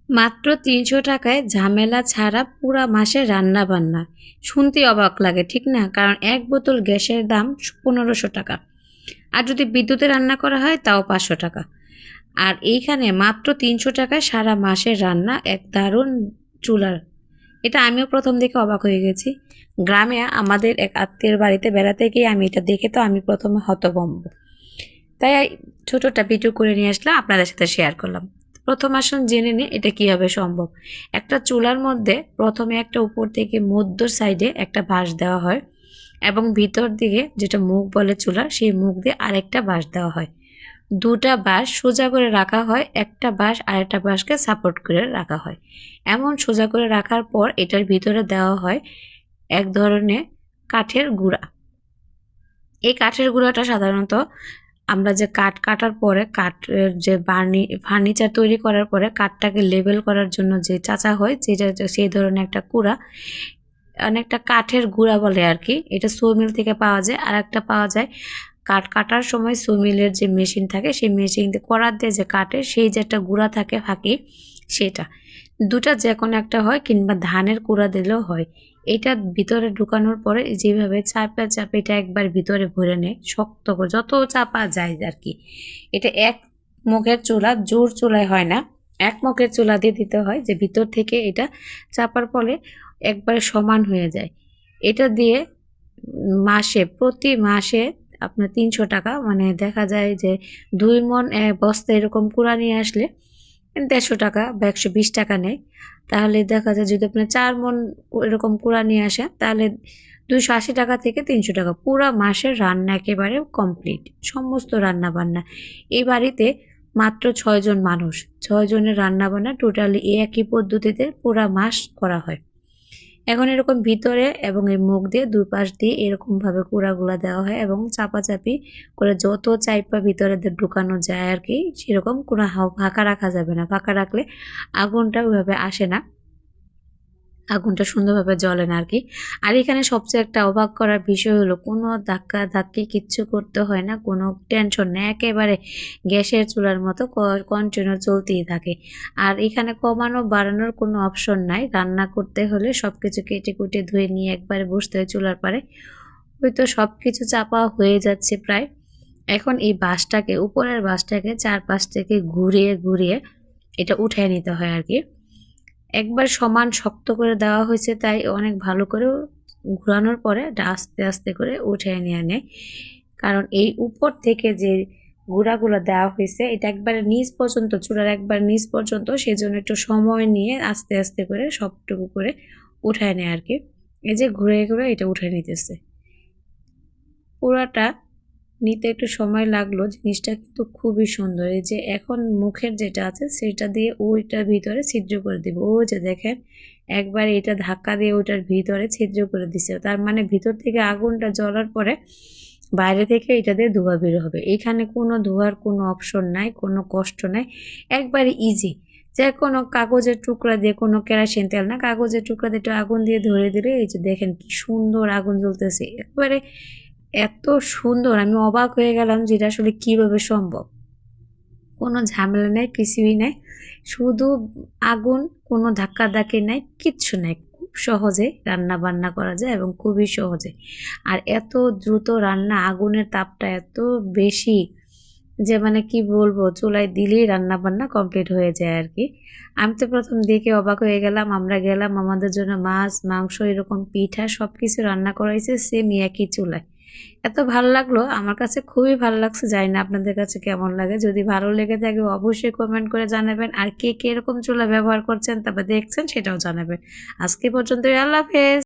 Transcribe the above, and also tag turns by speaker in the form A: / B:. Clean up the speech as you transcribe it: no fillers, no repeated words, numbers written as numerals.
A: মাত্র ৩০০ টাকায় ঝামেলা ছাড়া পুরা মাসের রান্না বান্না। শুনতে অবাক লাগে, ঠিক না? কারণ এক বোতল গ্যাসের দাম ১৫০০ টাকা। আর যদি বিদ্যুতে রান্না করা হয় তাও ৫০০ টাকা। আর এইখানে মাত্র ৩০০ টাকায় সারা মাসের রান্না এক দারুণ চুলার। এটা আমিও প্রথম দেখে অবাক হয়ে গেছি। গ্রামে আমাদের এক আত্মীয়ের বাড়িতে বেড়াতে গিয়ে আমি এটা দেখে তো আমি প্রথমে হতভম্ব। তাই ছোটটা ভিডিও করে নিয়ে আসলাম, আপনাদের সাথে শেয়ার করলাম। প্রথম আসুন জেনে নিই এটা কীভাবে সম্ভব। একটা চুলার মধ্যে প্রথমে একটা উপর থেকে মধ্য সাইডে একটা বাঁশ দেওয়া হয় এবং ভিতর দিকে যেটা মুখ বলে চুলার, সেই মুখ দিয়ে আরেকটা বাঁশ দেওয়া হয়। দুটা বাঁশ সোজা করে রাখা হয়, একটা বাঁশ আরেকটা বাঁশকে সাপোর্ট করে রাখা হয়। এমন সোজা করে রাখার পর এটার ভিতরে দেওয়া হয় এক ধরনের কাঠের গুঁড়া। এই কাঠের গুঁড়াটা সাধারণত আমরা যে কাঠ কাটার পরে কাঠের যে ফার্নিচার তৈরি করার পরে কাঠটাকে লেবেল করার জন্য যে চাচা হয়, যেটা সেই ধরনের একটা কুড়া, অনেকটা কাঠের গুঁড়া বলে আর কি। এটা সোমিল থেকে পাওয়া যায়। আর একটা পাওয়া যায় কাঠ কাটার সময় সোমিলের যে মেশিন থাকে, সেই মেশিন দিয়ে করাত দিয়ে যে কাটে, সেই যে একটা গুঁড়া থাকে ফাঁকি, সেটা দুটা যে কোনো একটা হয়, কিংবা ধানের কুড়া দিলেও হয়। এটা ভিতরে ঢুকানোর পরে যেভাবে চাপা চাপে এটা একবার ভিতরে ভরে নেয় শক্ত করে, যত চাপা যায় আর কি। এটা এক মুখের চুলা, জোর চুলায় হয় না, এক মুখের চুলা দিয়ে দিতে হয়, যে ভিতর থেকে এটা চাপার ফলে একবারে সমান হয়ে যায়। এটা দিয়ে প্রতি মাসে আপনার ৩০০ টাকা, মানে দেখা যায় যে ২ মণ বস্তা এরকম কুড়া নিয়ে আসলে ১৫০ টাকা বা ১২০ টাকা নেয়। তাহলে দেখা যায় যদি আপনি ৪ মণ এরকম কুড়া নিয়ে আসেন, তাহলে ২৮০ টাকা থেকে ৩০০ টাকা পুরা মাসের রান্না একেবারে কমপ্লিট, সমস্ত রান্না বান্না। এই বাড়িতে মাত্র ৬ জন মানুষ, ৬ জনের রান্না বান্না টোটালি একই পদ্ধতিতে পুরা মাস করা হয়। এখন এরকম ভিতরে এবং এই মুখ দিয়ে দুই পাশ দিয়ে এরকমভাবে কুড়াগুলা দেওয়া হয় এবং চাপাচাপি করে যত চাইপা ভিতরে ঢুকানো যায় আর কি, সেরকম কোনো ফাঁকা রাখা যাবে না। ফাঁকা রাখলে আগুনটা ওইভাবে আসে না, আগুনটা সুন্দরভাবে জ্বলে না আর কি। আর এখানে সবচেয়ে একটা অবাক করার বিষয় হলো কোনো ধাক্কা ধাক্কি কিচ্ছু করতে হয় না, কোনো টেনশন নেই, একেবারে গ্যাসের চুলার মতো কন্টিনিউ চলতেই থাকে। আর এখানে কমানো বাড়ানোর কোনো অপশন নাই। রান্না করতে হলে সব কিছু কেটে কুটে ধুয়ে নিয়ে একবারে বসতে হয় চুলার পারে। হয়তো সব কিছু চাপা হয়ে যাচ্ছে প্রায়। এখন এই বাঁশটাকে, উপরের বাঁশটাকে চারপাশ থেকে ঘুরিয়ে ঘুরিয়ে এটা উঠিয়ে নিতে হয় আর কি। একবার সমান শক্ত করে দেওয়া হয়েছে, তাই অনেক ভালো করে ঘোরানোর পরে এটা আস্তে আস্তে করে উঠিয়ে নিয়ে নেয়। কারণ এই উপর থেকে যে গুঁড়াগুলো দেওয়া হয়েছে এটা একবারে নিচ পর্যন্ত, চূড়ার একবার নিচ পর্যন্ত, সেজন্য একটু সময় নিয়ে আস্তে আস্তে করে সবটুকু করে উঠায় নেয় আর কি। এই যে ঘুরে ঘুরে এটা উঠে নিতেছে, পুরাটা নিতে একটু সময় লাগলো। জিনিসটা কিন্তু খুবই সুন্দর। এই যে এখন মুখের যেটা আছে সেটা দিয়ে ওইটার ভিতরে ছিদ্র করে দিব। ওই যে দেখেন একবার এটা ধাক্কা দিয়ে ওইটার ভিতরে ছিদ্র করে দিছে, তার মানে ভিতর থেকে আগুনটা জ্বলার পরে বাইরে থেকে এটা দিয়ে ধোঁয়া বের হবে। এখানে কোনো ধোঁয়ার কোনো অপশন নাই, কোনো কষ্ট নাই, একবারে ইজি। যে কোনো কাগজের টুকরা দিয়ে, কোনো কেরোসিন তেল না, কাগজের টুকরা দিয়ে একটু আগুন দিয়ে ধরে দিলে এই যে দেখেন কি সুন্দর আগুন জ্বলতেছে, একবারে এত সুন্দর। আমি অবাক হয়ে গেলাম যে এটা আসলে কীভাবে সম্ভব। কোনো ঝামেলা নেই, কিছুই নেই, শুধু আগুন, কোনো ধাক্কাধাক্কি নেই, কিচ্ছু নেই। খুব সহজে রান্না বান্না করা যায় এবং খুবই সহজে। আর এত দ্রুত রান্না, আগুনের তাপটা এত বেশি যে মানে কি বলবো, চুলায় দিলেই রান্না বান্না কমপ্লিট হয়ে যায় আর কি। আমি তো প্রথম দেখে অবাক হয়ে গেলাম। আমরা গেলাম, আমাদের জন্য মাছ, মাংস, এরকম পিঠা সব কিছু রান্না করা হয়েছে সেম একই চুলায়। এত ভালো লাগলো, আমার কাছে খুবই ভালো লাগছে। জানি না আপনাদের কাছে কেমন লাগে। যদি ভালো লেগে থাকে অবশ্যই কমেন্ট করে জানাবেন। আর কে কে এরকম চুলা ব্যবহার করছেন তারপর দেখছেন সেটাও জানাবেন। আজকে পর্যন্তই, আল্লাহ হাফেজ।